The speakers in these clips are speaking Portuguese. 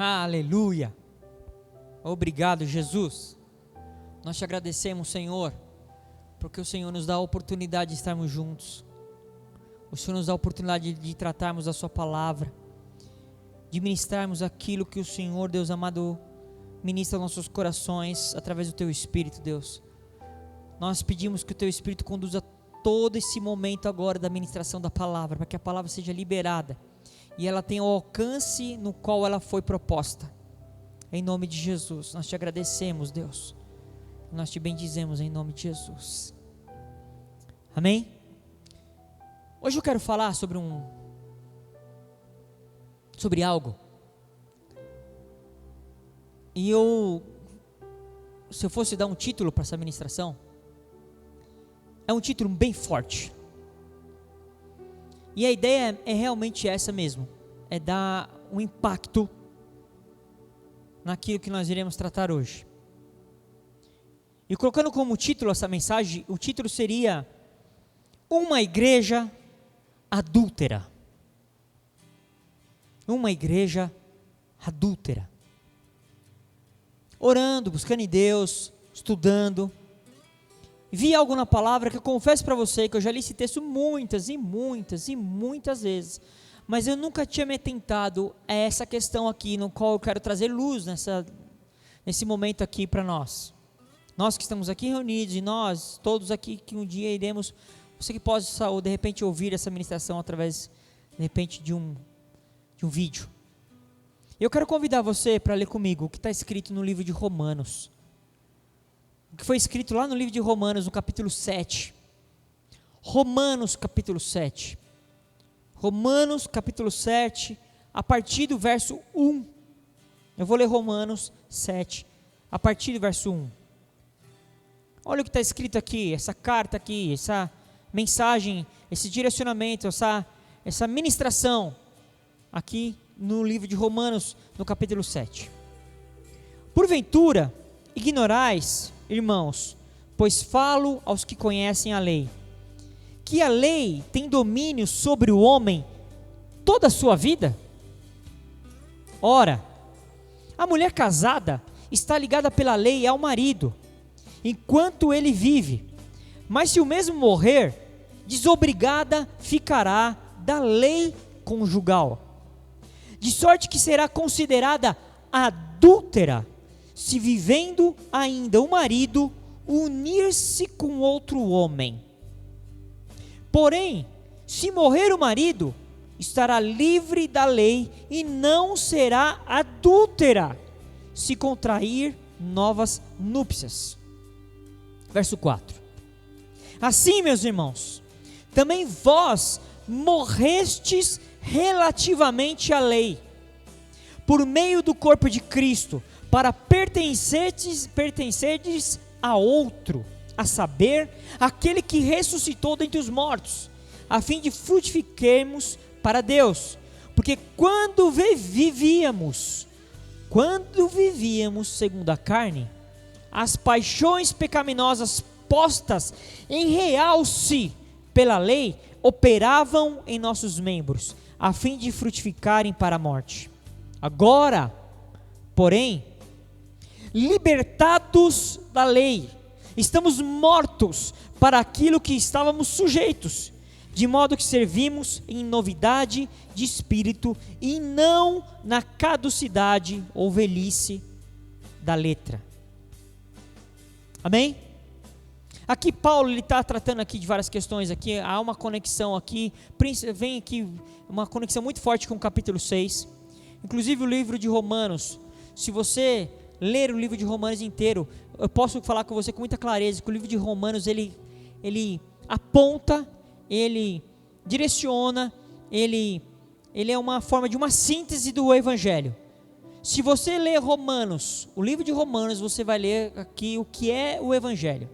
Aleluia. Obrigado, Jesus. Nós te agradecemos, Senhor, porque o Senhor nos dá a oportunidade de estarmos juntos. O Senhor nos dá a oportunidade de tratarmos a sua palavra, de ministrarmos aquilo que o Senhor, Deus amado, ministra aos nossos corações através do teu Espírito, Deus. Nós pedimos que o teu Espírito conduza todo esse momento agora da ministração da palavra, para que a palavra seja liberada e ela tenha o alcance no qual ela foi proposta. Em nome de Jesus, nós te agradecemos, Deus. Nós te bendizemos em nome de Jesus. Amém? Hoje eu quero falar sobre algo. E se eu fosse dar um título para essa ministração, é um título bem forte. E a ideia é realmente essa mesmo, é dar um impacto naquilo que nós iremos tratar hoje. E colocando como título essa mensagem, o título seria: uma igreja adúltera. Uma igreja adúltera. Orando, buscando em Deus, estudando, vi algo na palavra que eu confesso para você que eu já li esse texto muitas vezes, mas eu nunca tinha me atentado a essa questão aqui, no qual eu quero trazer luz nesse momento aqui para nós. Nós que estamos aqui reunidos e nós, todos aqui que um dia iremos, você que possa ou de repente ouvir essa ministração através, de repente, de um vídeo. Eu quero convidar você para ler comigo o que está escrito no livro de Romanos. O que foi escrito lá no livro de Romanos, no capítulo 7. Romanos capítulo 7. Romanos capítulo 7, a partir do verso 1. Eu vou ler Romanos 7, a partir do verso 1. Olha o que está escrito aqui, essa carta aqui, essa mensagem, esse direcionamento, essa ministração aqui no livro de Romanos, no capítulo 7. Porventura, ignorais, irmãos, pois falo aos que conhecem a lei, que a lei tem domínio sobre o homem toda a sua vida? Ora, a mulher casada está ligada pela lei ao marido, enquanto ele vive, mas se o mesmo morrer, desobrigada ficará da lei conjugal, de sorte que será considerada adúltera, se vivendo ainda o marido unir-se com outro homem. Porém, se morrer o marido, estará livre da lei e não será adúltera, se contrair novas núpcias. Verso 4. Assim, meus irmãos, também vós morrestes relativamente à lei, por meio do corpo de Cristo, para pertencerdes a outro, a saber, aquele que ressuscitou dentre os mortos, a fim de frutifiquemos para Deus. Porque quando vivíamos segundo a carne, as paixões pecaminosas postas em realce pela lei operavam em nossos membros, a fim de frutificarem para a morte. Agora, porém, libertados da lei, estamos mortos para aquilo que estávamos sujeitos, de modo que servimos em novidade de espírito e não na caducidade ou velhice da letra. Amém? Aqui Paulo está tratando aqui de várias questões aqui, há uma conexão aqui, vem aqui uma conexão muito forte com o capítulo 6, inclusive o livro de Romanos. Se você ler o livro de Romanos inteiro, eu posso falar com você com muita clareza que o livro de Romanos ele aponta, ele direciona, ele é uma forma de uma síntese do Evangelho. Se você ler Romanos, o livro de Romanos, você vai ler aqui o que é o Evangelho.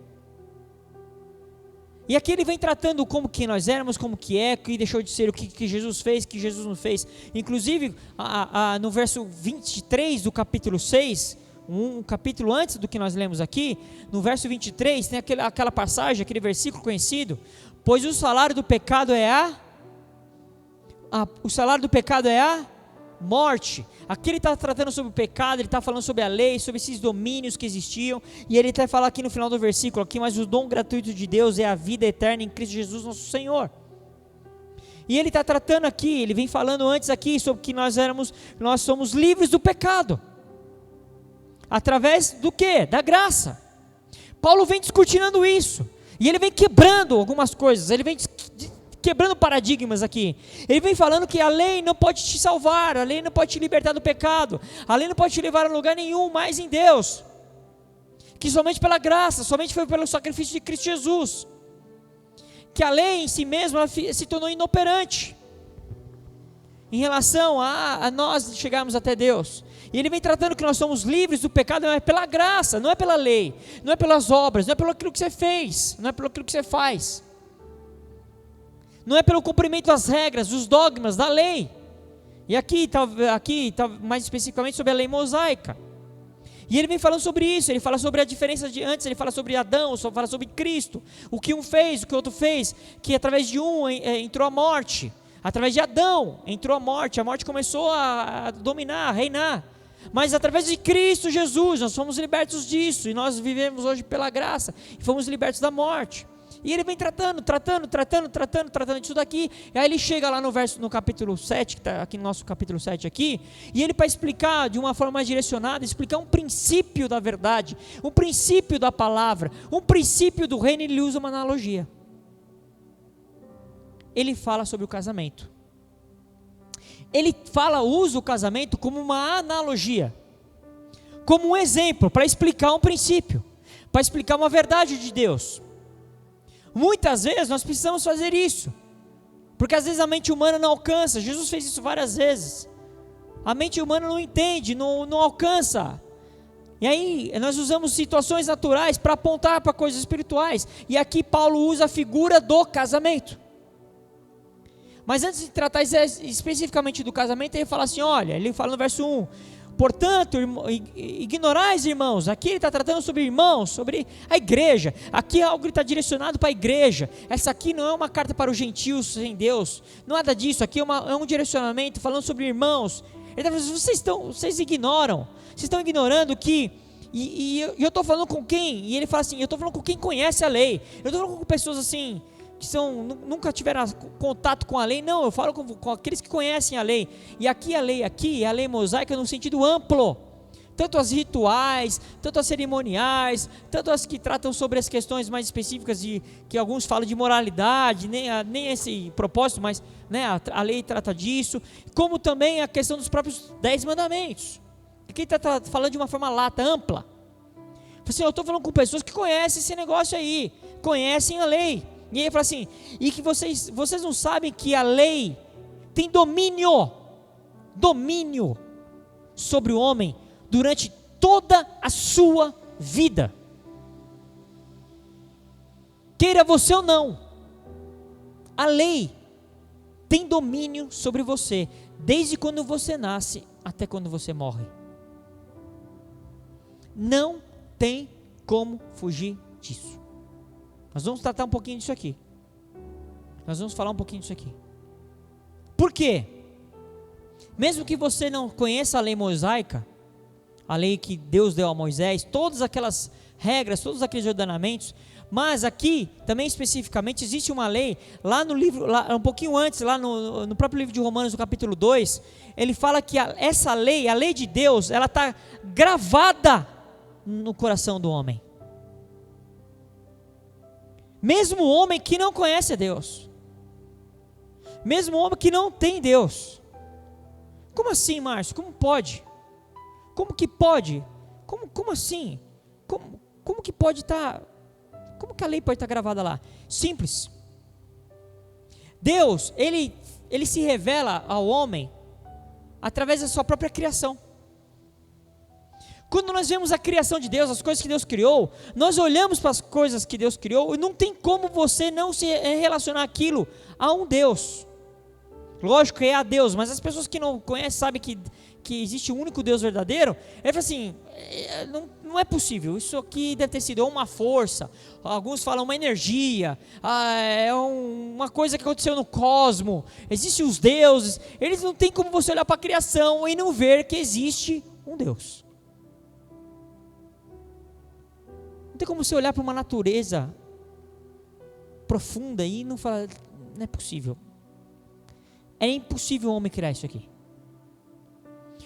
E aqui ele vem tratando como que nós éramos, como que é, que deixou de ser, o que Jesus fez, que Jesus não fez. Inclusive, no verso 23 do capítulo 6, um capítulo antes do que nós lemos aqui, no verso 23, tem aquela passagem, aquele versículo conhecido: pois o salário do pecado é a morte. Aqui ele está tratando sobre o pecado, ele está falando sobre a lei, sobre esses domínios que existiam, e ele vai falar aqui no final do versículo, aqui, mas o dom gratuito de Deus é a vida eterna em Cristo Jesus nosso Senhor. E ele está tratando aqui, ele vem falando antes aqui sobre que nós somos livres do pecado, através do quê? Da graça. Paulo vem discutindo isso, e ele vem quebrando algumas coisas, ele vem quebrando paradigmas aqui. Ele vem falando que a lei não pode te salvar, a lei não pode te libertar do pecado, a lei não pode te levar a lugar nenhum mais em Deus, que somente pela graça, somente foi pelo sacrifício de Cristo Jesus, que a lei em si mesma ela se tornou inoperante em relação a nós chegarmos até Deus. E ele vem tratando que nós somos livres do pecado, não é pela graça, não é pela lei, não é pelas obras, não é pelo aquilo que você fez, não é pelo aquilo que você faz, não é pelo cumprimento das regras, dos dogmas da lei. E aqui mais especificamente sobre a lei mosaica. E ele vem falando sobre isso, ele fala sobre a diferença de antes, ele fala sobre Adão, fala sobre Cristo, o que um fez, o que o outro fez, que através de um entrou a morte, através de Adão entrou a morte começou a dominar, a reinar, mas através de Cristo Jesus, nós fomos libertos disso, e nós vivemos hoje pela graça, e fomos libertos da morte. E ele vem tratando disso daqui, e aí ele chega lá no capítulo 7, que está aqui no nosso capítulo 7 aqui, e ele, para explicar de uma forma mais direcionada, explicar um princípio da verdade, um princípio da palavra, um princípio do reino, ele usa uma analogia. Ele fala sobre o casamento. Ele usa o casamento como uma analogia, como um exemplo, para explicar um princípio, para explicar uma verdade de Deus. Muitas vezes nós precisamos fazer isso, porque às vezes a mente humana não alcança. Jesus fez isso várias vezes. A mente humana não entende, não alcança. E aí nós usamos situações naturais para apontar para coisas espirituais. E aqui Paulo usa a figura do casamento. Mas antes de tratar especificamente do casamento, ele fala assim, olha, ele fala no verso 1, portanto, ignorais irmãos, aqui ele está tratando sobre irmãos, sobre a igreja, aqui algo que está direcionado para a igreja, essa aqui não é uma carta para os gentios sem Deus, nada disso, aqui é um direcionamento falando sobre irmãos. Ele está falando, vocês ignoram, vocês estão ignorando que, e eu estou falando com quem? E ele fala assim, eu estou falando com quem conhece a lei, eu estou falando com pessoas assim, que nunca tiveram contato com a lei, não, eu falo com aqueles que conhecem a lei, e aqui a lei é a lei mosaica no sentido amplo, tanto as rituais, tanto as cerimoniais, tanto as que tratam sobre as questões mais específicas, que alguns falam de moralidade, nem esse propósito, mas né, a lei trata disso, como também a questão dos próprios 10 mandamentos, aqui está falando de uma forma lata, ampla, assim, eu estou falando com pessoas que conhecem esse negócio aí, conhecem a lei. E ele fala assim, e que vocês não sabem que a lei tem domínio sobre o homem durante toda a sua vida, queira você ou não, a lei tem domínio sobre você, desde quando você nasce até quando você morre, não tem como fugir disso. Nós vamos tratar um pouquinho disso aqui. Nós vamos falar um pouquinho disso aqui. Por quê? Mesmo que você não conheça a lei mosaica, a lei que Deus deu a Moisés, todas aquelas regras, todos aqueles ordenamentos, mas aqui, também especificamente, existe uma lei, lá no livro, um pouquinho antes, lá no próprio livro de Romanos, no capítulo 2, ele fala que essa lei, a lei de Deus, ela está gravada no coração do homem. Mesmo o homem que não conhece a Deus, mesmo o homem que não tem Deus. Como assim, Márcio? Como pode? Como que pode? Como assim? Como que pode estar? Como que a lei pode estar gravada lá? Simples. Deus, ele se revela ao homem através da sua própria criação. Quando nós vemos a criação de Deus, as coisas que Deus criou, nós olhamos para as coisas que Deus criou e não tem como você não se relacionar aquilo a um Deus. Lógico que é a Deus, mas as pessoas que não conhecem sabem que que existe um único Deus verdadeiro, ele fala assim, não é possível, isso aqui deve ter sido uma força, alguns falam uma energia, é uma coisa que aconteceu no cosmos, existem os deuses, eles não tem como você olhar para a criação e não ver que existe um Deus. Não tem como você olhar para uma natureza profunda e não falar, não é possível. É impossível o homem criar isso aqui.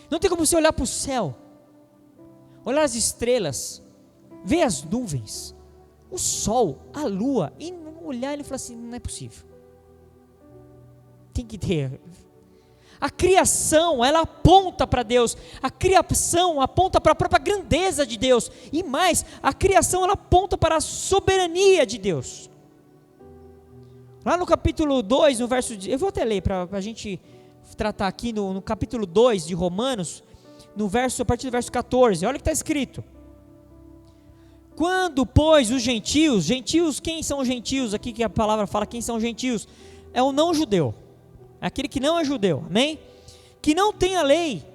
Não tem como você olhar para o céu, olhar as estrelas, ver as nuvens, o sol, a lua, e não olhar e falar assim, não é possível. Tem que ter. A criação, ela aponta para Deus. A criação aponta para a própria grandeza de Deus. E mais, a criação, ela aponta para a soberania de Deus. Lá no capítulo 2, no verso... Eu vou até ler para a gente tratar aqui no capítulo 2 de Romanos, a partir do verso 14. Olha o que está escrito. Quando, pois, os gentios, quem são os gentios? Aqui que a palavra fala quem são os gentios. É o não judeu. É aquele que não é judeu, amém? Que não tem a lei,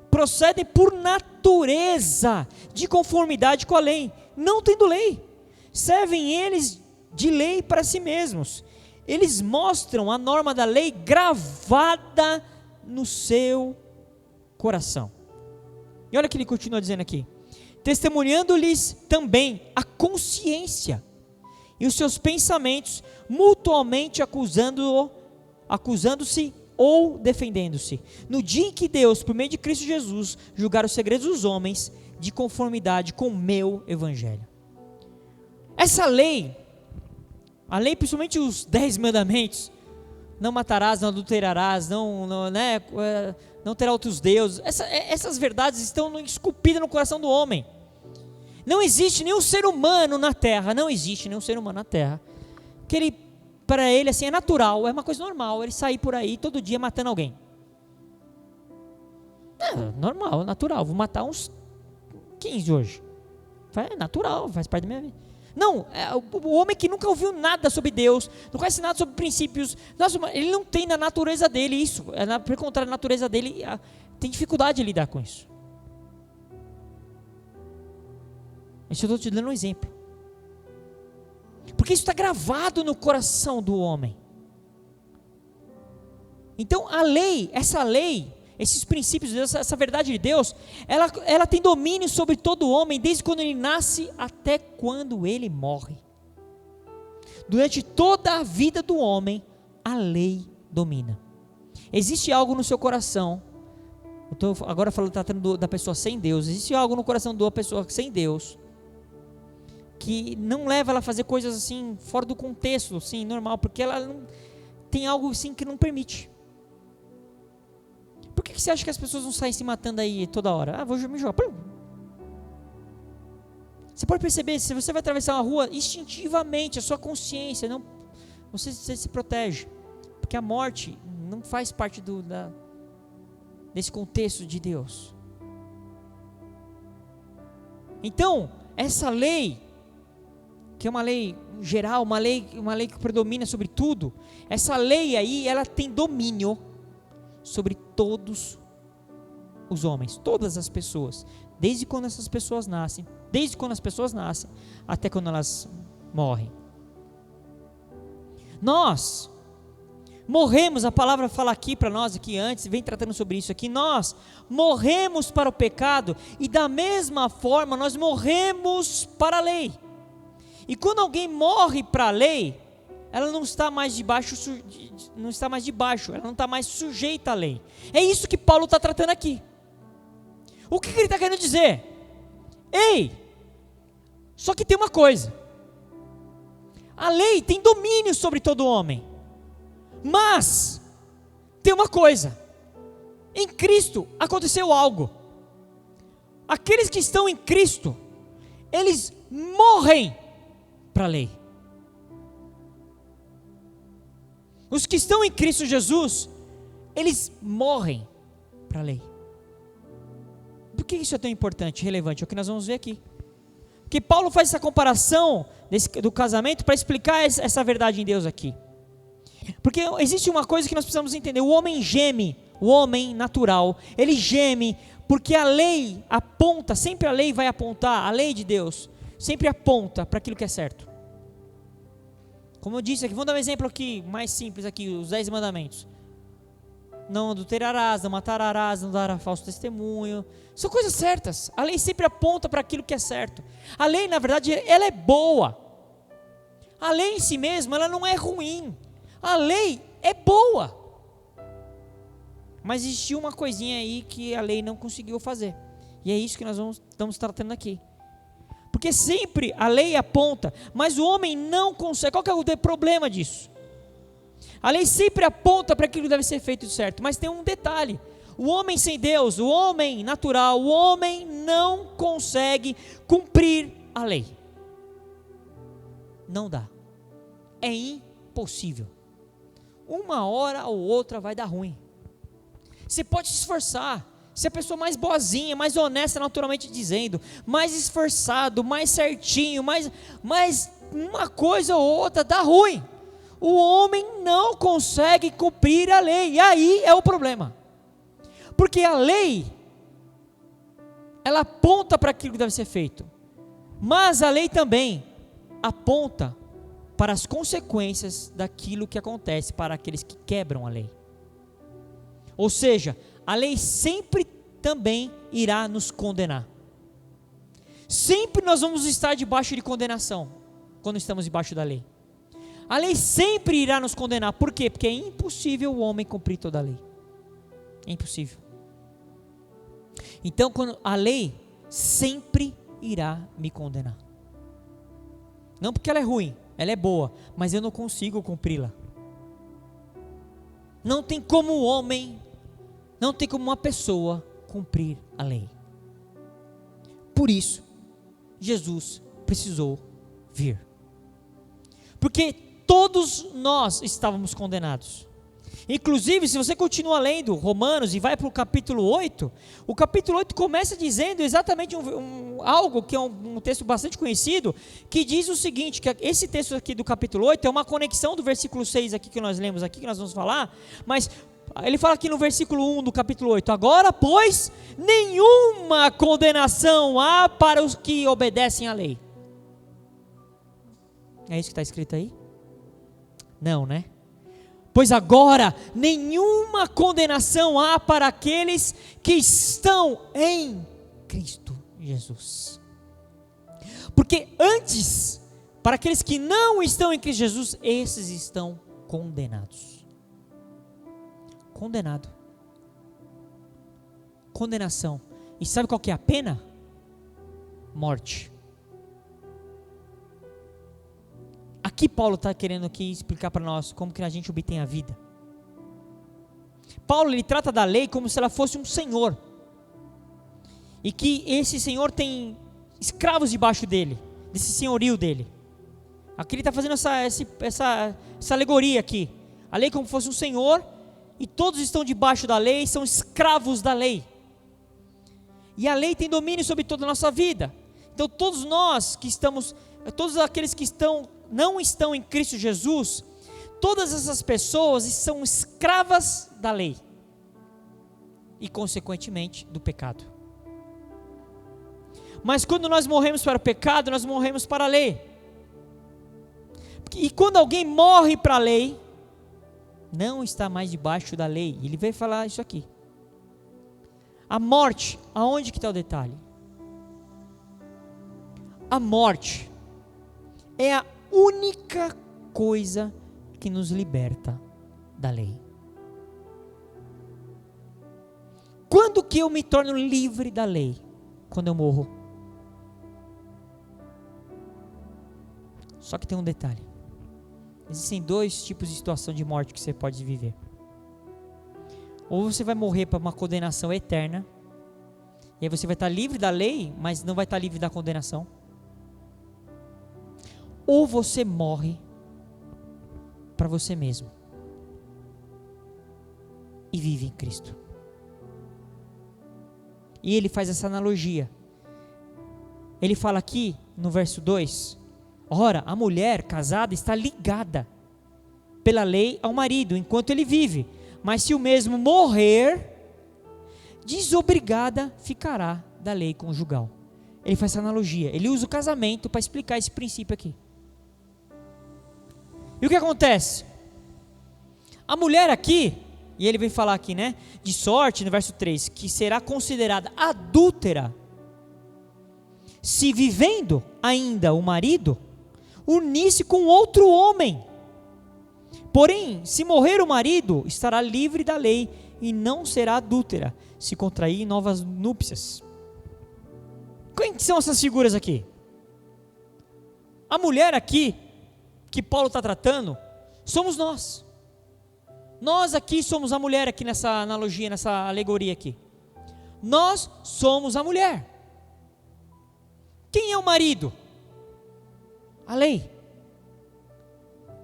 procedem por natureza, de conformidade com a lei, não tendo lei, servem eles de lei para si mesmos, eles mostram a norma da lei gravada no seu coração. E olha o que ele continua dizendo aqui, testemunhando-lhes também a consciência, e os seus pensamentos, mutuamente acusando-se ou defendendo-se, no dia em que Deus, por meio de Cristo Jesus, julgar os segredos dos homens, de conformidade com o meu evangelho. Essa lei, a lei principalmente os 10 mandamentos, não matarás, não adulterarás, não terá outros deuses, essas verdades estão esculpidas no coração do homem. Não existe nenhum ser humano na terra, que para ele assim, é natural, é uma coisa normal, ele sair por aí todo dia matando alguém. É normal, natural, vou matar uns 15 hoje. É natural, faz parte da minha vida. Não, o homem que nunca ouviu nada sobre Deus, não conhece nada sobre princípios, ele não tem na natureza dele isso, pelo contrário, a natureza dele tem dificuldade de lidar com isso. Isso eu estou te dando um exemplo. Porque isso está gravado no coração do homem. Então essa lei, esses princípios de Deus, essa verdade de Deus, ela tem domínio sobre todo homem, desde quando ele nasce até quando ele morre. Durante toda a vida do homem, a lei domina. Existe algo no seu coração, eu estou agora tratando da pessoa sem Deus, existe algo no coração da pessoa sem Deus, que não leva ela a fazer coisas assim, fora do contexto, assim, normal, porque ela não, tem algo assim que não permite. Por que você acha que as pessoas não saem se matando aí toda hora? Vou me jogar. Você pode perceber, se você vai atravessar uma rua, instintivamente, a sua consciência, você se protege, porque a morte não faz parte desse contexto de Deus. Então, essa lei, que é uma lei geral, uma lei que predomina sobre tudo, essa lei aí, ela tem domínio sobre todos os homens, todas as pessoas, desde quando as pessoas nascem, até quando elas morrem. Nós morremos, a palavra fala aqui para nós, aqui antes, vem tratando sobre isso aqui, nós morremos para o pecado, e da mesma forma nós morremos para a lei. E quando alguém morre para a lei, ela não está mais debaixo, ela não está mais sujeita à lei. É isso que Paulo está tratando aqui. O que ele está querendo dizer? Só que tem uma coisa, a lei tem domínio sobre todo homem, mas tem uma coisa, em Cristo aconteceu algo. Aqueles que estão em Cristo, eles morrem para a lei. Os que estão em Cristo Jesus, eles morrem para a lei. Por que isso é tão importante, relevante? É o que nós vamos ver aqui. Porque Paulo faz essa comparação do casamento para explicar essa verdade em Deus aqui. Porque existe uma coisa que nós precisamos entender: o homem geme o homem natural, ele geme, porque a lei aponta, sempre a lei vai apontar, a lei de Deus, sempre aponta para aquilo que é certo. Como eu disse aqui, vamos dar um exemplo aqui, mais simples aqui, os 10 mandamentos. Não adulterarás, não matarás, não darás falso testemunho. São coisas certas. A lei sempre aponta para aquilo que é certo. A lei, na verdade, ela é boa. A lei em si mesma, ela não é ruim. A lei é boa. Mas existiu uma coisinha aí que a lei não conseguiu fazer. E é isso que nós estamos tratando aqui. Porque sempre a lei aponta, mas o homem não consegue. Qual que é o problema disso? A lei sempre aponta para aquilo que deve ser feito certo, mas tem um detalhe: o homem sem Deus, o homem natural, o homem não consegue cumprir a lei. Não dá, é impossível. Uma hora ou outra vai dar ruim. Você pode se esforçar, ser a pessoa mais boazinha, mais honesta naturalmente dizendo, mais esforçado, mais certinho, mais uma coisa ou outra dá ruim. O homem não consegue cumprir a lei, e aí é o problema, porque a lei, ela aponta para aquilo que deve ser feito, mas a lei também aponta para as consequências daquilo que acontece para aqueles que quebram a lei. Ou seja, a lei sempre também irá nos condenar, sempre nós vamos estar debaixo de condenação, quando estamos debaixo da lei. A lei sempre irá nos condenar. Por quê? Porque é impossível o homem cumprir toda a lei. É impossível. Então, a lei sempre irá me condenar. Não porque ela é ruim, ela é boa, mas eu não consigo cumpri-la. Não tem como o homem, não tem como uma pessoa cumprir a lei. Por isso, Jesus precisou vir. Porque todos nós estávamos condenados. Inclusive, se você continua lendo Romanos e vai para o capítulo 8, o capítulo 8 começa dizendo exatamente algo que é um texto bastante conhecido, que diz o seguinte, que esse texto aqui do capítulo 8 é uma conexão do versículo 6 aqui que nós lemos aqui, que nós vamos falar, mas ele fala aqui no versículo 1 do capítulo 8, agora, pois, nenhuma condenação há para os que obedecem à lei. É isso que está escrito aí? Não, né? Pois agora nenhuma condenação há para aqueles que estão em Cristo Jesus. Porque antes, para aqueles que não estão em Cristo Jesus, esses estão condenados. Condenado. Condenação. E sabe qual que é a pena? Morte. Aqui Paulo está querendo aqui explicar para nós como que a gente obtém a vida. Paulo, ele trata da lei como se ela fosse um senhor, e que esse senhor tem escravos debaixo dele, desse senhorio dele. Aqui ele está fazendo essa alegoria aqui, a lei como se fosse um senhor, e todos estão debaixo da lei, são escravos da lei, e a lei tem domínio sobre toda a nossa vida. Então todos nós que estamos, todos aqueles que não estão em Cristo Jesus, todas essas pessoas são escravas da lei e consequentemente do pecado. Mas quando nós morremos para o pecado, nós morremos para a lei. E quando alguém morre para a lei, não está mais debaixo da lei. Ele veio falar isso aqui. A morte, aonde que está o detalhe? A morte é a única coisa que nos liberta da lei. Quando que eu me torno livre da lei? Quando eu morro. Só que tem um detalhe. Existem dois tipos de situação de morte que você pode viver. Ou você vai morrer para uma condenação eterna, e aí você vai estar livre da lei, mas não vai estar livre da condenação. Ou você morre para você mesmo e vive em Cristo. E ele faz essa analogia. Ele fala aqui no verso 2: ora, a mulher casada está ligada pela lei ao marido enquanto ele vive, mas se o mesmo morrer, desobrigada ficará da lei conjugal. Ele faz essa analogia, ele usa o casamento para explicar esse princípio aqui. E o que acontece? A mulher aqui, e ele vem falar aqui, né, de sorte, no verso 3, que será considerada adúltera, se vivendo ainda o marido, unir-se com outro homem. Porém, se morrer o marido, estará livre da lei e não será adúltera, se contrair novas núpcias. Quem são essas figuras aqui? A mulher aqui, que Paulo está tratando, somos nós. Nós aqui somos a mulher aqui nessa analogia, nessa alegoria aqui. Nós somos a mulher. Quem é o marido? A lei.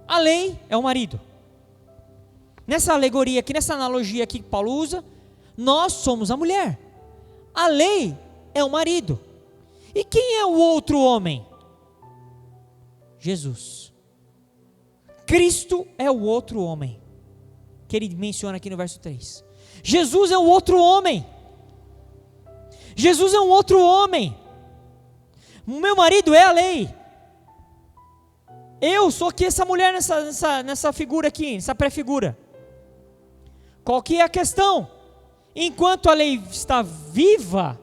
A lei é o marido. Nessa alegoria aqui, nessa analogia aqui que Paulo usa, nós somos a mulher. A lei é o marido. E quem é o outro homem? Jesus. Cristo é o outro homem, que ele menciona aqui no verso 3. Jesus é o outro homem. Jesus é um outro homem. O meu marido é a lei. Eu sou aqui essa mulher nessa figura aqui, nessa pré-figura. Qual que é a questão? Enquanto a lei está viva,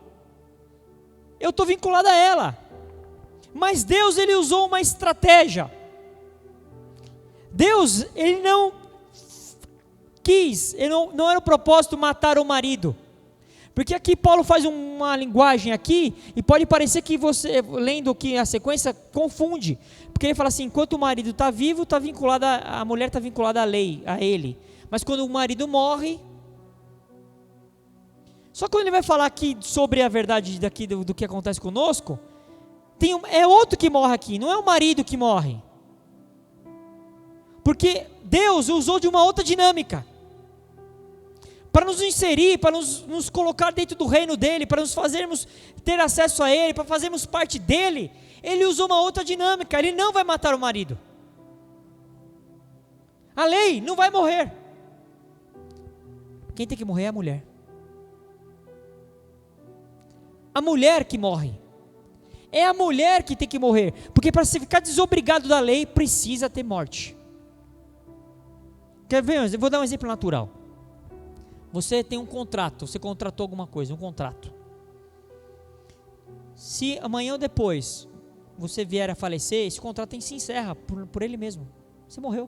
eu estou vinculado a ela. Mas Deus, ele usou uma estratégia. Deus, ele não quis, não era o propósito matar o marido. Porque aqui Paulo faz uma linguagem aqui, e pode parecer que você, lendo aqui a sequência, confunde. Porque ele fala assim, enquanto o marido está vivo, está vinculado a mulher está vinculada à lei, a ele. Mas quando o marido morre... Só quando ele vai falar aqui sobre a verdade daqui do que acontece conosco, é outro que morre aqui, não é o marido que morre. Porque Deus usou de uma outra dinâmica. Para nos inserir, para nos colocar dentro do reino dele, para nos fazermos ter acesso a ele, para fazermos parte dele, ele usou uma outra dinâmica. Ele não vai matar o marido. A lei não vai morrer. Quem tem que morrer é a mulher. A mulher que morre. É a mulher que tem que morrer. Porque para se ficar desobrigado da lei, precisa ter morte. Quer ver? Eu vou dar um exemplo natural. Você tem um contrato, você contratou alguma coisa, um contrato. Se amanhã ou depois você vier a falecer, esse contrato se encerra por ele mesmo. Você morreu.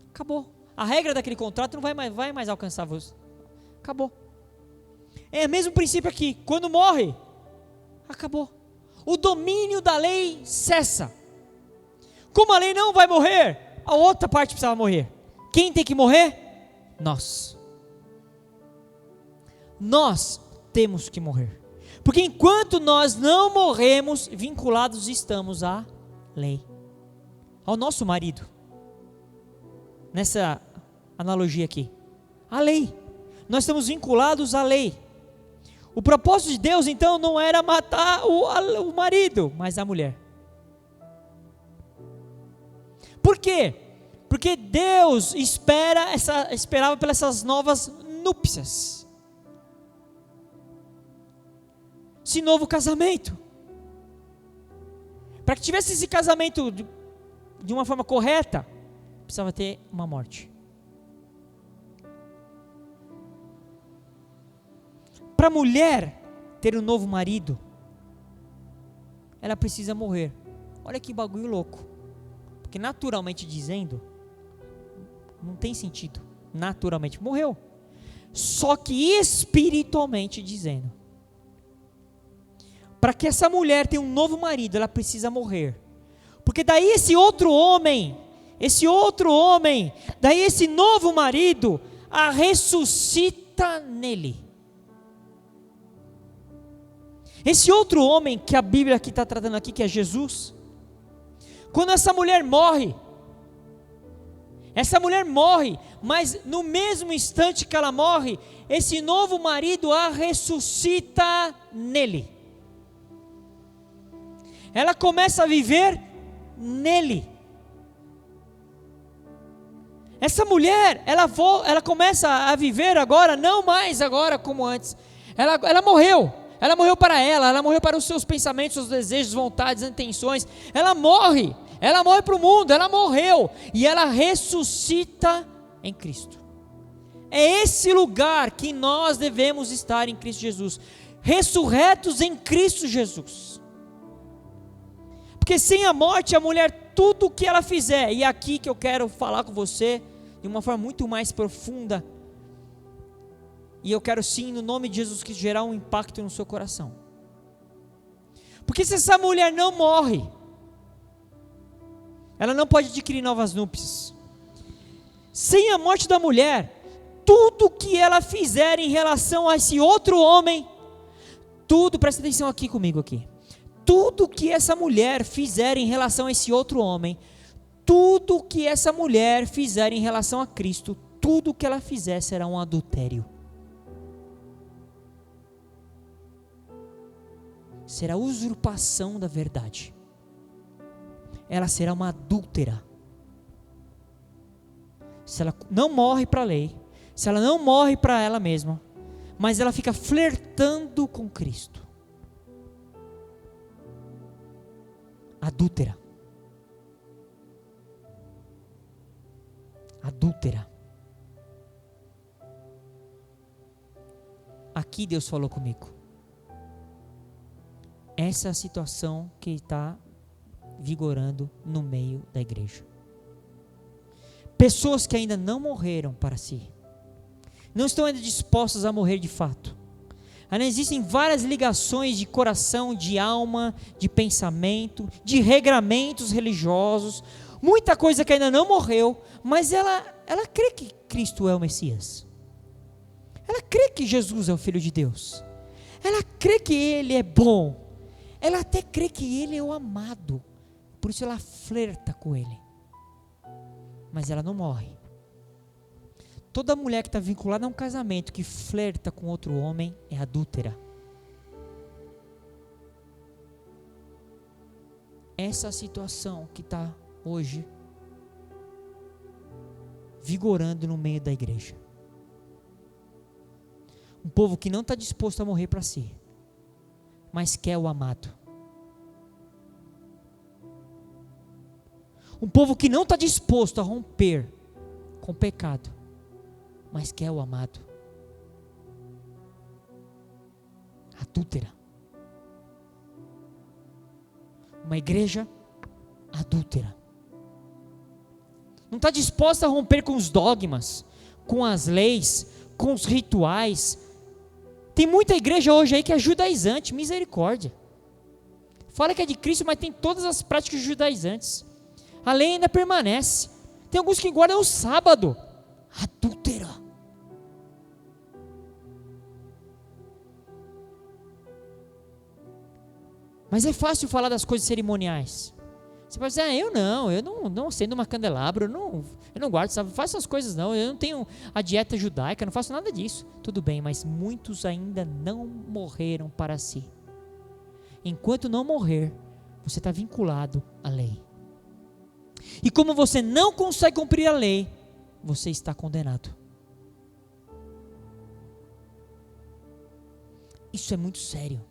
Acabou. A regra daquele contrato não vai mais alcançar você. Acabou. É o mesmo princípio aqui. Quando morre, acabou. O domínio da lei cessa. Como a lei não vai morrer, a outra parte precisava morrer. Quem tem que morrer? Nós. Nós temos que morrer. Porque enquanto nós não morremos, vinculados estamos à lei. Ao nosso marido. Nessa analogia aqui. A lei. Nós estamos vinculados à lei. O propósito de Deus então não era matar o marido, mas a mulher. Por quê? Porque Deus esperava pelas essas novas núpcias. Esse novo casamento. Para que tivesse esse casamento de uma forma correta, precisava ter uma morte. Para a mulher ter um novo marido, ela precisa morrer. Olha que bagulho louco. Porque naturalmente dizendo, não tem sentido. Naturalmente morreu. Só que espiritualmente dizendo, para que essa mulher tenha um novo marido, ela precisa morrer. Porque daí esse novo marido, a ressuscita nele. Esse outro homem que a Bíblia aqui está tratando aqui, que é Jesus, quando essa mulher morre, mas no mesmo instante que ela morre, esse novo marido a ressuscita nele. Ela começa a viver nele. essa mulher, ela começa a viver agora, não mais agora como antes. Ela morreu. Ela morreu para ela morreu para os seus pensamentos, seus desejos, vontades, intenções. Ela morre para o mundo, ela morreu. E ela ressuscita em Cristo. É esse lugar que nós devemos estar em Cristo Jesus. Ressurretos em Cristo Jesus. Porque sem a morte, a mulher, tudo o que ela fizer, e é aqui que eu quero falar com você, de uma forma muito mais profunda, e eu quero sim, no nome de Jesus Cristo, gerar um impacto no seu coração. Porque se essa mulher não morre, ela não pode adquirir novas núpcias. Sem a morte da mulher, tudo que ela fizer em relação a esse outro homem, tudo, presta atenção aqui comigo aqui. Tudo que essa mulher fizer em relação a esse outro homem, tudo que essa mulher fizer em relação a Cristo, tudo que ela fizer será um adultério. Será usurpação da verdade. Ela será uma adúltera. Se ela não morre para a lei, se ela não morre para ela mesma, mas ela fica flertando com Cristo. Adúltera. Adúltera. Aqui Deus falou comigo. Essa é a situação que está vigorando no meio da igreja. Pessoas que ainda não morreram para si, não estão ainda dispostas a morrer de fato. Ainda existem várias ligações de coração, de alma, de pensamento, de regramentos religiosos, muita coisa que ainda não morreu, mas ela crê que Cristo é o Messias. Ela crê que Jesus é o Filho de Deus. Ela crê que Ele é bom. Ela até crê que Ele é o amado. Por isso ela flerta com Ele. Mas ela não morre. Toda mulher que está vinculada a um casamento que flerta com outro homem é adúltera. Essa é a situação que está hoje vigorando no meio da igreja. Um povo que não está disposto a morrer para si, mas quer o amado. Um povo que não está disposto a romper com o pecado, mas quer o amado. Adúltera. Uma igreja adúltera. Não está disposta a romper com os dogmas, com as leis, com os rituais. Tem muita igreja hoje aí que é judaizante, misericórdia. Fala que é de Cristo, mas tem todas as práticas judaizantes. A lei ainda permanece. Tem alguns que guardam o sábado. Adúltera. Mas é fácil falar das coisas cerimoniais. Você pode dizer, eu não acendo uma candelabro, eu não guardo, sabe? Faço essas coisas não, eu não tenho a dieta judaica, não faço nada disso. Tudo bem, mas muitos ainda não morreram para si. Enquanto não morrer, você está vinculado à lei. E como você não consegue cumprir a lei, você está condenado. Isso é muito sério.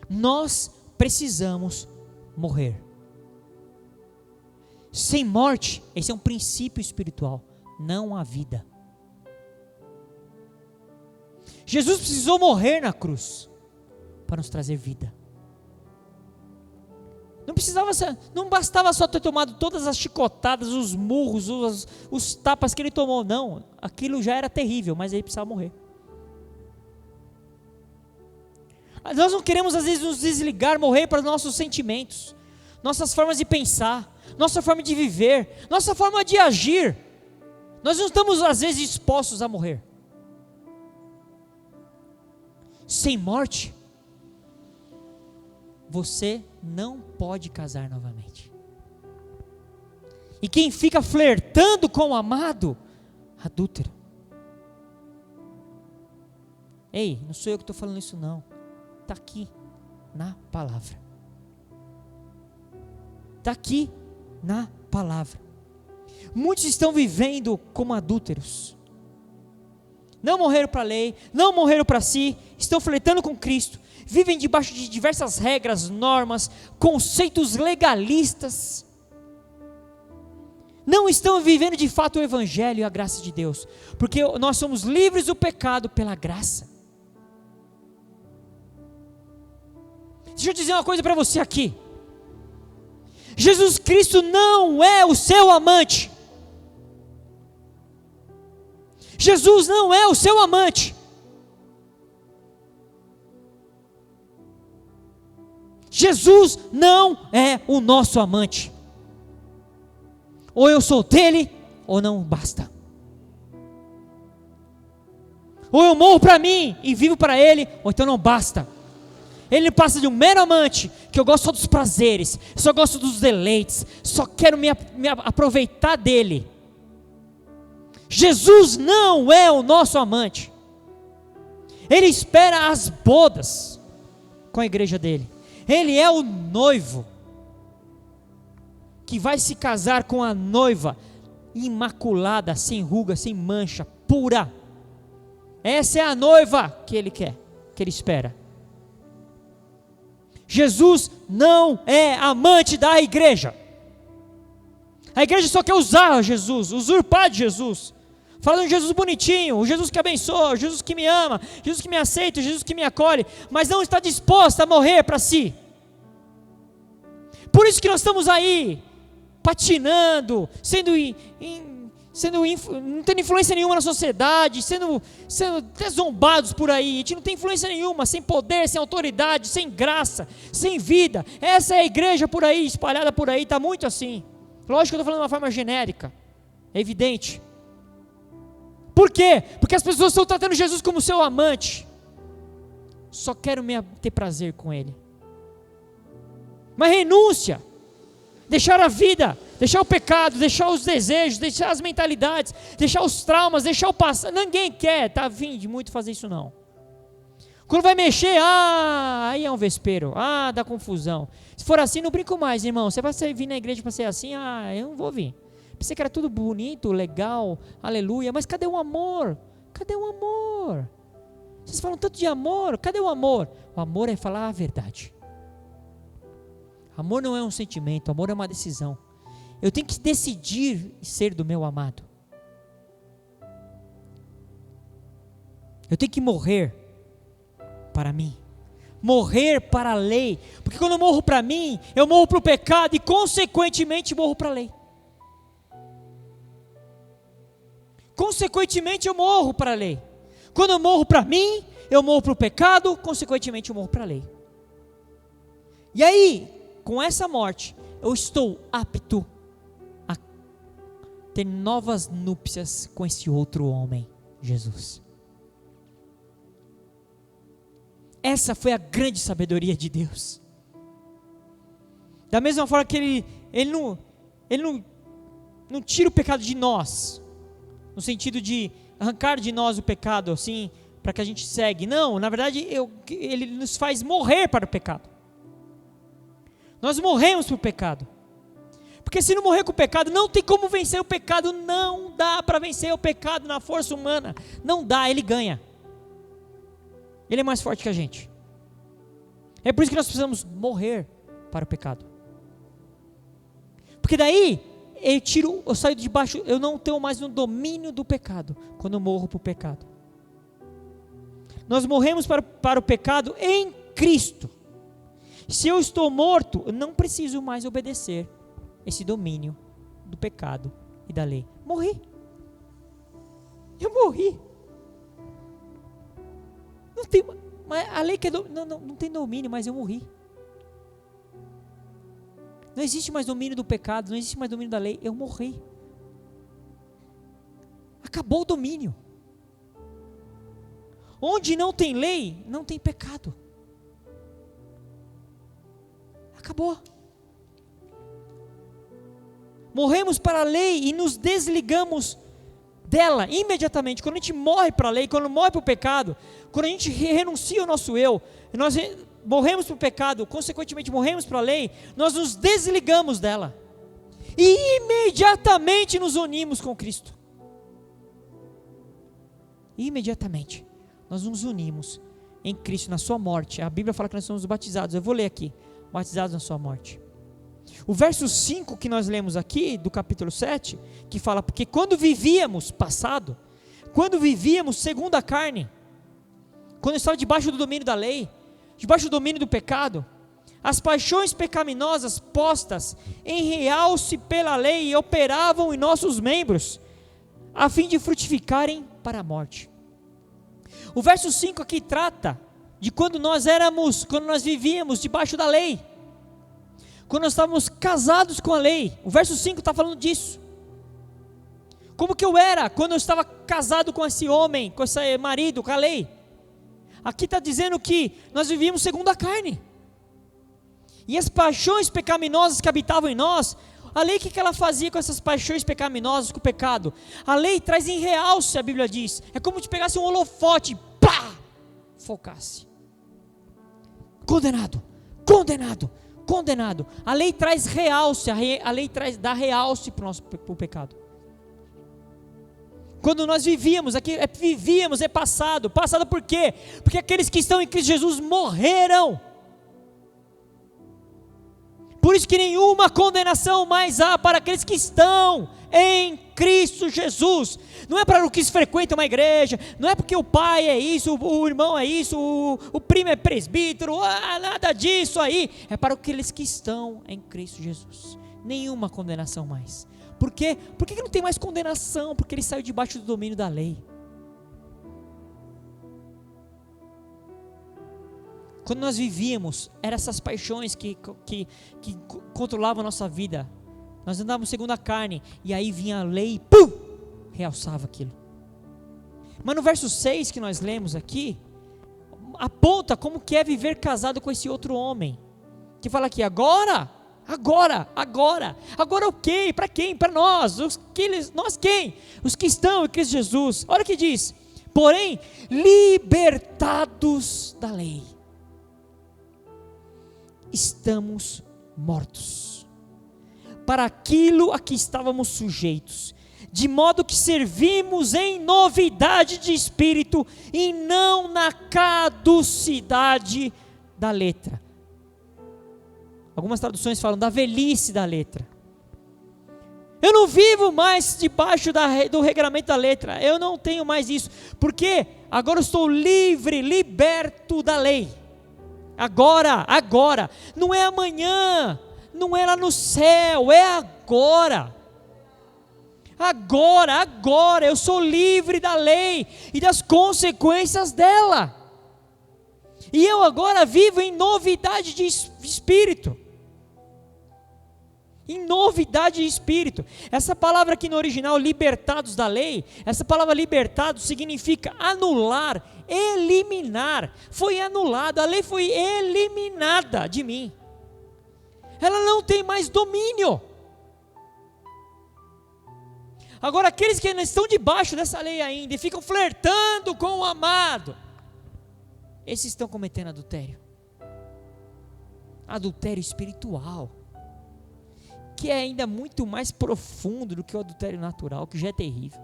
Nós precisamos morrer. Sem morte, esse é um princípio espiritual, não há vida. Jesus precisou morrer na cruz para nos trazer vida. Não bastava só ter tomado todas as chicotadas, os murros, os tapas que ele tomou, não, aquilo já era terrível, mas ele precisava morrer. Nós não queremos às vezes nos desligar, morrer para os nossos sentimentos, nossas formas de pensar, nossa forma de viver, nossa forma de agir. Nós não estamos às vezes dispostos a morrer. Sem morte, você não pode casar novamente. E quem fica flertando com o amado, adúltero. Ei, não sou eu que estou falando isso não. Está aqui na palavra. Está aqui na palavra. Muitos estão vivendo como adúlteros. Não morreram para a lei, não morreram para si, estão flertando com Cristo, vivem debaixo de diversas regras, normas, conceitos legalistas. Não estão vivendo de fato o Evangelho e a graça de Deus, porque nós somos livres do pecado pela graça. Deixa eu dizer uma coisa para você aqui. Jesus Cristo não é o seu amante. Jesus não é o seu amante. Jesus não é o nosso amante. Ou eu sou dele, ou não basta. Ou eu morro para mim e vivo para ele, ou então não basta. Ele passa de um mero amante, que eu gosto só dos prazeres, só gosto dos deleites, só quero me aproveitar dele. Jesus não é o nosso amante. Ele espera as bodas com a igreja dele. Ele é o noivo que vai se casar com a noiva imaculada, sem ruga, sem mancha, pura. Essa é a noiva que ele quer, que ele espera. Jesus não é amante da igreja. A igreja só quer usar Jesus, usurpar de Jesus. Fala de um Jesus bonitinho, o Jesus que abençoa, o Jesus que me ama, Jesus que me aceita, o Jesus que me acolhe, mas não está disposto a morrer para si. Por isso que nós estamos aí, patinando, não tendo influência nenhuma na sociedade, sendo até zombados por aí. A gente não tem influência nenhuma, sem poder, sem autoridade, sem graça, sem vida. Essa é a igreja por aí, espalhada por aí, está muito assim. Lógico que eu estou falando de uma forma genérica, é evidente. Por quê? Porque as pessoas estão tratando Jesus como seu amante. Só quero ter prazer com ele. Mas renúncia, deixar a vida, deixar o pecado, deixar os desejos, deixar as mentalidades, deixar os traumas, deixar o passado. Ninguém quer, tá afim de muito fazer isso não. Quando vai mexer, aí é um vespeiro, dá confusão. Se for assim, não brinco mais, irmão. Você vai vir na igreja para ser assim? Eu não vou vir. Pensei que era tudo bonito, legal, aleluia, mas cadê o amor? Cadê o amor? Vocês falam tanto de amor, cadê o amor? O amor é falar a verdade. Amor não é um sentimento, amor é uma decisão. Eu tenho que decidir ser do meu amado. Eu tenho que morrer para mim. Morrer para a lei. Porque quando eu morro para mim, eu morro para o pecado e consequentemente morro para a lei. Consequentemente eu morro para a lei. Quando eu morro para mim, eu morro para o pecado, consequentemente eu morro para a lei. E aí, com essa morte, eu estou apto a ter novas núpcias com esse outro homem, Jesus. Essa foi a grande sabedoria de Deus. Da mesma forma que ele não tira o pecado de nós, no sentido de arrancar de nós o pecado, assim, para que a gente segue. Não, na verdade, ele nos faz morrer para o pecado. Nós morremos para o pecado. Porque se não morrer com o pecado, não tem como vencer o pecado. Não dá para vencer o pecado na força humana. Não dá, ele ganha. Ele é mais forte que a gente. É por isso que nós precisamos morrer para o pecado. Porque daí, eu saio de baixo, eu não tenho mais no domínio do pecado, quando eu morro para o pecado. Nós morremos para o pecado em Cristo. Se eu estou morto, eu não preciso mais obedecer esse domínio do pecado e da lei. Morri. Eu morri. Não tem, a lei que não tem domínio, mas eu morri. Não existe mais domínio do pecado, não existe mais domínio da lei, eu morri. Acabou o domínio. Onde não tem lei, não tem pecado. Acabou. Morremos para a lei e nos desligamos dela imediatamente. Quando a gente morre para a lei, quando morre para o pecado, quando a gente renuncia ao nosso eu, nós morremos para o pecado, consequentemente morremos para a lei, nós nos desligamos dela. e imediatamente nos unimos com Cristo. Imediatamente nós nos unimos em Cristo, na sua morte. A Bíblia fala que nós somos batizados. Eu vou ler aqui: batizados na sua morte. O verso 5 que nós lemos aqui, do capítulo 7, que fala: porque quando vivíamos, passado, quando vivíamos segundo a carne, quando estava debaixo do domínio da lei, debaixo do domínio do pecado, as paixões pecaminosas postas em realce pela lei operavam em nossos membros, a fim de frutificarem para a morte. O verso 5 aqui trata de quando nós vivíamos debaixo da lei, quando nós estávamos casados com a lei. O verso 5 está falando disso. Como que eu era quando eu estava casado com esse homem, com esse marido, com a lei? Aqui está dizendo que nós vivíamos segundo a carne, e as paixões pecaminosas que habitavam em nós, a lei, o que ela fazia com essas paixões pecaminosas, com o pecado? A lei traz em realce, a Bíblia diz, é como se pegasse um holofote, pá, focasse. Condenado, condenado, condenado. A lei traz realce, a lei dá realce para o pecado. Quando nós vivíamos, aqui vivíamos, é passado. Passado por quê? Porque aqueles que estão em Cristo Jesus morreram. Por isso que nenhuma condenação mais há para aqueles que estão em Cristo Jesus. Não é para os que frequentam uma igreja, não é porque o pai é isso, o irmão é isso, o primo é presbítero, nada disso aí. É para aqueles que estão em Cristo Jesus. Nenhuma condenação mais. Por quê? Por que não tem mais condenação? Porque ele saiu debaixo do domínio da lei. Quando nós vivíamos, eram essas paixões que controlavam a nossa vida. Nós andávamos segundo a carne, e aí vinha a lei e pum, realçava aquilo. Mas no verso 6 que nós lemos aqui, aponta como que é viver casado com esse outro homem. Que fala aqui: agora o quê? Para quem? Para nós. Nós quem? Os que estão em Cristo Jesus. Olha o que diz: porém, libertados da lei, estamos mortos para aquilo a que estávamos sujeitos, de modo que servimos em novidade de espírito e não na caducidade da letra. Algumas traduções falam da velhice da letra. Eu não vivo mais debaixo do regramento da letra. Eu não tenho mais isso. Porque agora eu estou livre, liberto da lei. Agora. Não é amanhã. Não é lá no céu. É agora. Agora. Eu sou livre da lei e das consequências dela. E eu agora vivo em novidade de espírito. Em novidade de espírito. Essa palavra aqui no original, libertados da lei, essa palavra libertado significa anular, eliminar. Foi anulada, a lei foi eliminada de mim. Ela não tem mais domínio. Agora, aqueles que ainda estão debaixo dessa lei ainda e ficam flertando com o amado, esses estão cometendo adultério. Adultério espiritual, que é ainda muito mais profundo do que o adultério natural, que já é terrível.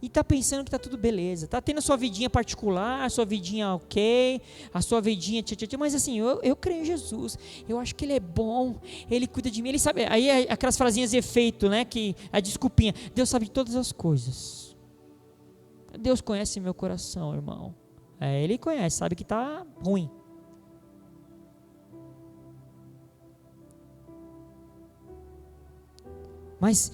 E está pensando que está tudo beleza, está tendo a sua vidinha particular, a sua vidinha ok, a sua vidinha mas assim, eu creio em Jesus, eu acho que Ele é bom, Ele cuida de mim, Ele sabe, aí é aquelas frasinhas de efeito, né, que a desculpinha, Deus sabe de todas as coisas, Deus conhece meu coração, irmão, Ele conhece, sabe que está ruim. Mas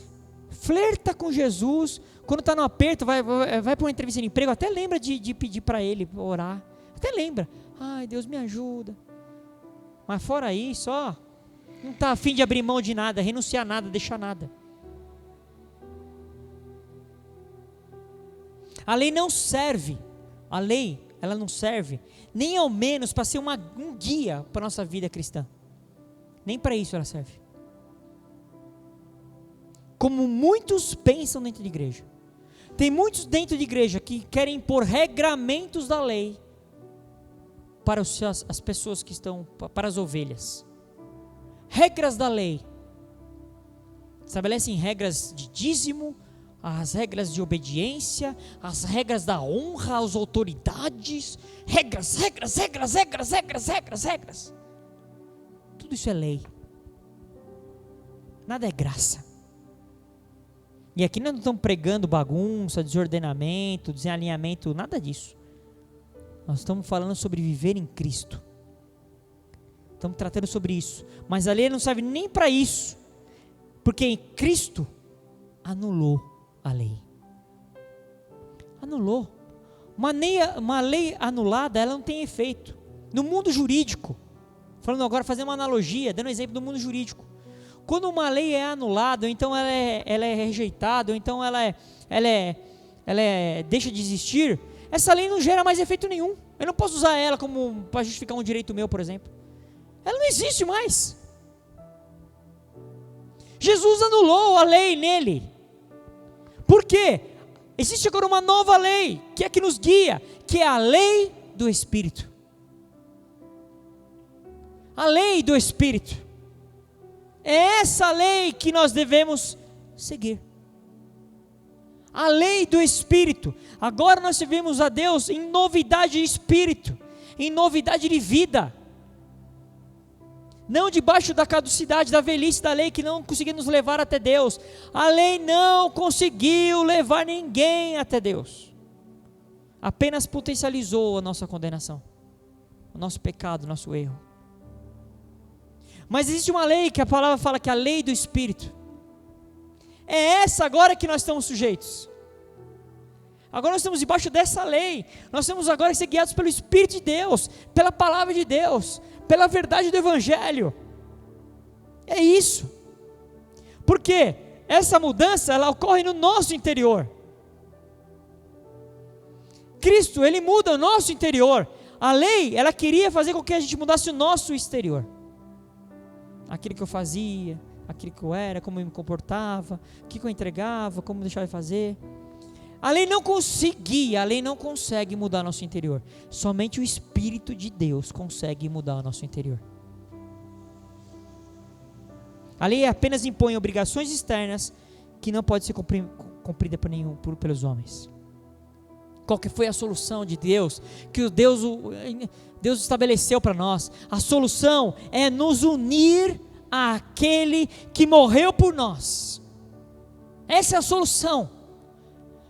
flerta com Jesus, quando está no aperto, vai para uma entrevista de emprego, até lembra de pedir para Ele orar, até lembra, ai Deus me ajuda, mas fora isso, não está a fim de abrir mão de nada, renunciar a nada, deixar nada. A lei não serve, ela não serve, nem ao menos para ser um guia para a nossa vida cristã, nem para isso ela serve. Como muitos pensam dentro de igreja. Tem muitos dentro de igreja que querem impor regramentos da lei. para as pessoas que estão, para as ovelhas. Regras da lei. Estabelecem regras de dízimo, as regras de obediência, as regras da honra às autoridades. Regras. Tudo isso é lei. Nada é graça. E aqui nós não estamos pregando bagunça, desordenamento, desalinhamento, nada disso. Nós estamos falando sobre viver em Cristo. Estamos tratando sobre isso. Mas a lei não serve nem para isso. Porque em Cristo anulou a lei. Anulou. Uma lei anulada, ela não tem efeito. No mundo jurídico, falando agora, fazendo uma analogia, dando um exemplo do mundo jurídico. Quando uma lei é anulada, ou então ela é rejeitada, ou então ela deixa de existir, essa lei não gera mais efeito nenhum. Eu não posso usar ela como para justificar um direito meu, por exemplo. Ela não existe mais. Jesus anulou a lei nele. Por quê? Existe agora uma nova lei, que é que nos guia, que é a lei do Espírito. A lei do Espírito. É essa lei que nós devemos seguir. A lei do Espírito. Agora nós servimos a Deus em novidade de espírito, em novidade de vida. Não debaixo da caducidade, da velhice da lei que não conseguiu nos levar até Deus. A lei não conseguiu levar ninguém até Deus. Apenas potencializou a nossa condenação, o nosso pecado, o nosso erro. Mas existe uma lei que a palavra fala que é a lei do Espírito. É essa agora que nós estamos sujeitos. Agora nós estamos debaixo dessa lei. Nós temos agora que ser guiados pelo Espírito de Deus, pela palavra de Deus, pela verdade do Evangelho. É isso. Porque essa mudança, ela ocorre no nosso interior. Cristo, Ele muda o nosso interior. A lei, ela queria fazer com que a gente mudasse o nosso exterior. Aquilo que eu fazia, aquilo que eu era, como eu me comportava, o que eu entregava, como eu deixava de fazer. A lei não conseguia, a lei não consegue mudar o nosso interior. Somente o Espírito de Deus consegue mudar o nosso interior. A lei apenas impõe obrigações externas que não podem ser cumpridas pelos homens. Qual que foi a solução de Deus? Que Deus estabeleceu para nós. A solução é nos unir àquele que morreu por nós. Essa é a solução.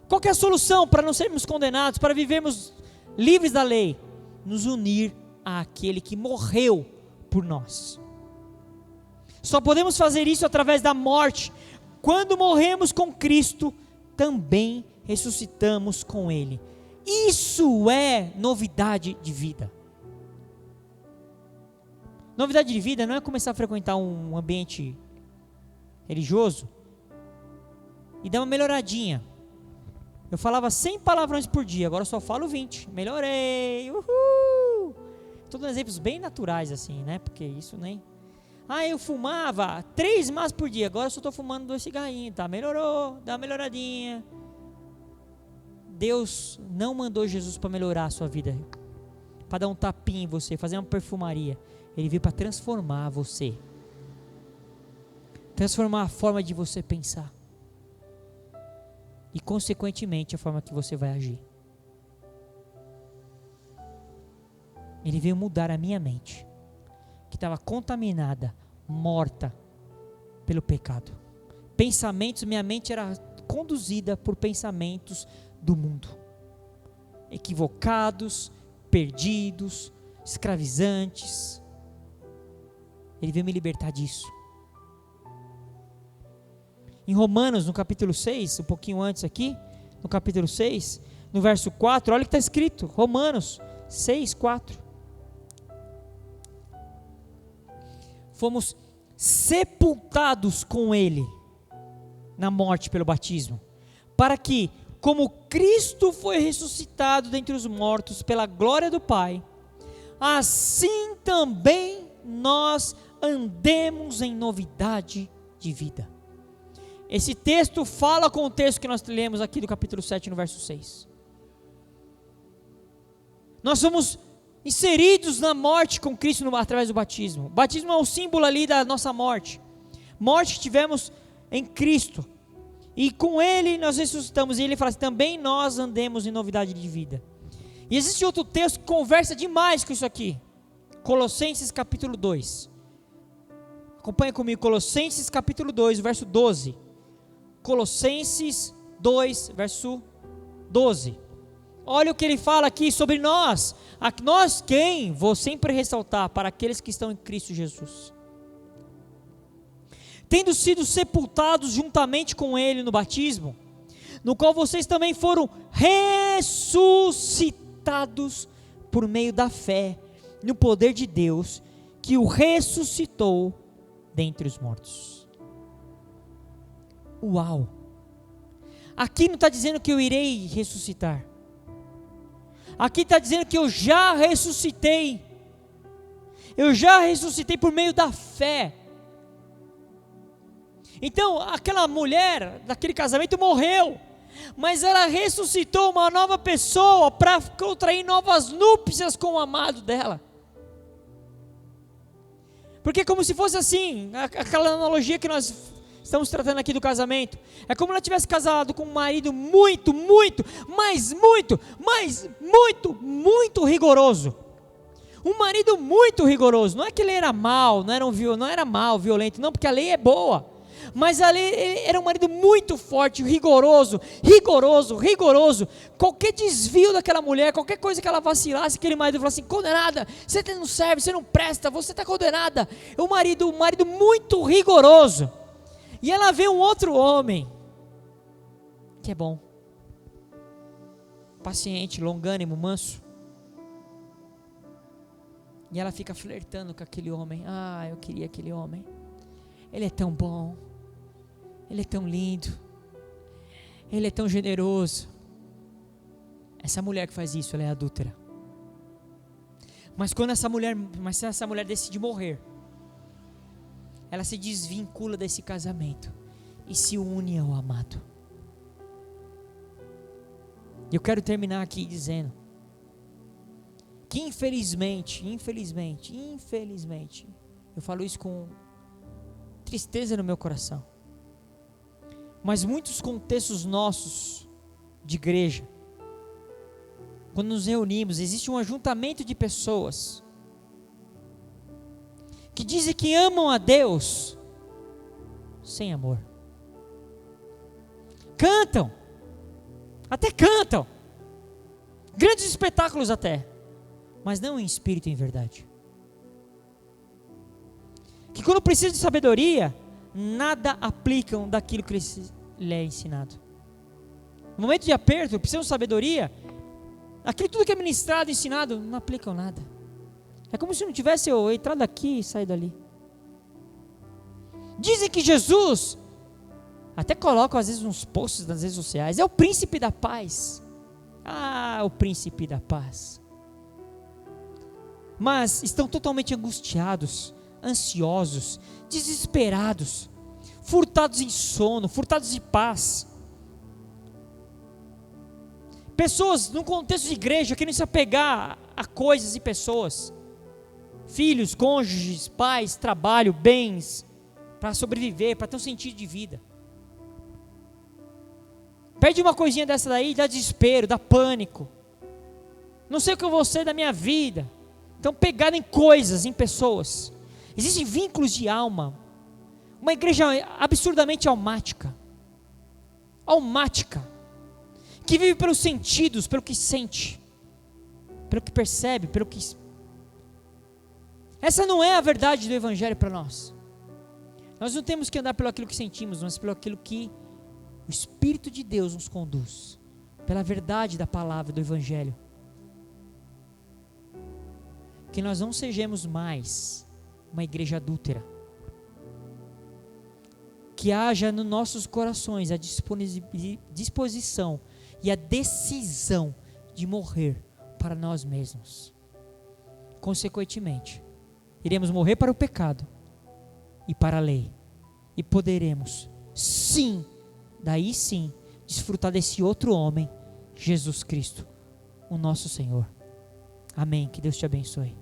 Qual que é a solução para não sermos condenados, para vivermos livres da lei? Nos unir àquele que morreu por nós. Só podemos fazer isso através da morte. Quando morremos com Cristo, também ressuscitamos com Ele. Isso é novidade de vida. Novidade de vida não é começar a frequentar um ambiente religioso e dar uma melhoradinha. Eu falava 100 palavrões por dia, agora eu só falo 20. Melhorei, uhul! Todos exemplos bem naturais assim, né? Porque isso nem... eu fumava 3 maços por dia, agora eu só estou fumando 2 cigarrinhos, tá? Melhorou, dá uma melhoradinha. Deus não mandou Jesus para melhorar a sua vida, para dar um tapinha em você, fazer uma perfumaria. Ele veio para transformar você, transformar a forma de você pensar e consequentemente a forma que você vai agir. Ele veio mudar a minha mente, que estava contaminada, morta pelo pecado. Minha mente era conduzida por pensamentos do mundo, equivocados, perdidos, escravizantes. Ele veio me libertar disso. Em Romanos, no capítulo 6, um pouquinho antes aqui, no capítulo 6, no verso 4, olha o que está escrito, Romanos 6, 4. Fomos sepultados com Ele na morte pelo batismo, para que, como Cristo foi ressuscitado dentre os mortos pela glória do Pai, assim também nós andemos em novidade de vida. Esse texto fala com o texto que nós lemos aqui do capítulo 7, no verso 6. Nós somos inseridos na morte com Cristo através do batismo. O batismo é um símbolo ali da nossa morte. Morte que tivemos em Cristo. E com Ele nós ressuscitamos. E Ele fala assim, também nós andemos em novidade de vida. E existe outro texto que conversa demais com isso aqui. Colossenses capítulo 2. Acompanha comigo, Colossenses capítulo 2, verso 12. Colossenses 2, verso 12. Olha o que ele fala aqui sobre nós. Nós quem? Vou sempre ressaltar, para aqueles que estão em Cristo Jesus. Tendo sido sepultados juntamente com Ele no batismo, no qual vocês também foram ressuscitados por meio da fé no poder de Deus, que o ressuscitou dentre os mortos. Uau! Aqui não está dizendo que eu irei ressuscitar. Aqui está dizendo que eu já ressuscitei. Eu já ressuscitei por meio da fé. Então, aquela mulher daquele casamento morreu, mas ela ressuscitou uma nova pessoa para contrair novas núpcias com o amado dela. Porque é como se fosse assim, aquela analogia que nós estamos tratando aqui do casamento. É como ela tivesse casado com um marido muito rigoroso. Um marido muito rigoroso. Não é que ele era mau, não era mau, violento, não, porque a lei é boa. Mas a lei, ele era um marido muito forte, rigoroso. Qualquer desvio daquela mulher, qualquer coisa que ela vacilasse, aquele marido falou assim, condenada, você não serve, você não presta, você está condenada. É um marido muito rigoroso. E ela vê um outro homem, que é bom, paciente, longânimo, manso. E ela fica flertando com aquele homem. Ah, eu queria aquele homem. Ele é tão bom. Ele é tão lindo. Ele é tão generoso. Essa mulher que faz isso, ela é adúltera. Mas se essa mulher decide morrer, ela se desvincula desse casamento e se une ao amado. E eu quero terminar aqui dizendo que infelizmente, eu falo isso com tristeza no meu coração, mas muitos contextos nossos de igreja, quando nos reunimos, existe um ajuntamento de pessoas que dizem que amam a Deus sem amor. Até cantam, grandes espetáculos até, mas não em espírito e em verdade. Que quando precisa de sabedoria, nada aplicam daquilo que lhe é ensinado. No momento de aperto, precisam de sabedoria, aquilo tudo que é ministrado, ensinado, não aplicam nada. É como se não tivesse eu entrado aqui e saído ali. Dizem que Jesus, até colocam às vezes uns posts nas redes sociais, é o príncipe da paz. Ah, o príncipe da paz. Mas estão totalmente angustiados, ansiosos, desesperados, furtados em sono, furtados de paz. Pessoas num contexto de igreja querendo se apegar a coisas e pessoas, filhos, cônjuges, pais, trabalho, bens, para sobreviver, para ter um sentido de vida. Perde uma coisinha dessa daí, dá desespero, dá pânico. Não sei o que eu vou ser da minha vida. Então, pegado em coisas, em pessoas. Existem vínculos de alma. Uma igreja absurdamente almática. Que vive pelos sentidos, pelo que sente, pelo que percebe, pelo que... Essa não é a verdade do Evangelho para nós. Nós não temos que andar pelo aquilo que sentimos, mas pelo aquilo que o Espírito de Deus nos conduz. Pela verdade da palavra do Evangelho. Que nós não sejamos mais uma igreja adúltera. Que haja nos nossos corações a disposição e a decisão de morrer para nós mesmos. Consequentemente, iremos morrer para o pecado e para a lei. E poderemos, sim, daí sim, desfrutar desse outro homem, Jesus Cristo, o nosso Senhor. Amém. Que Deus te abençoe.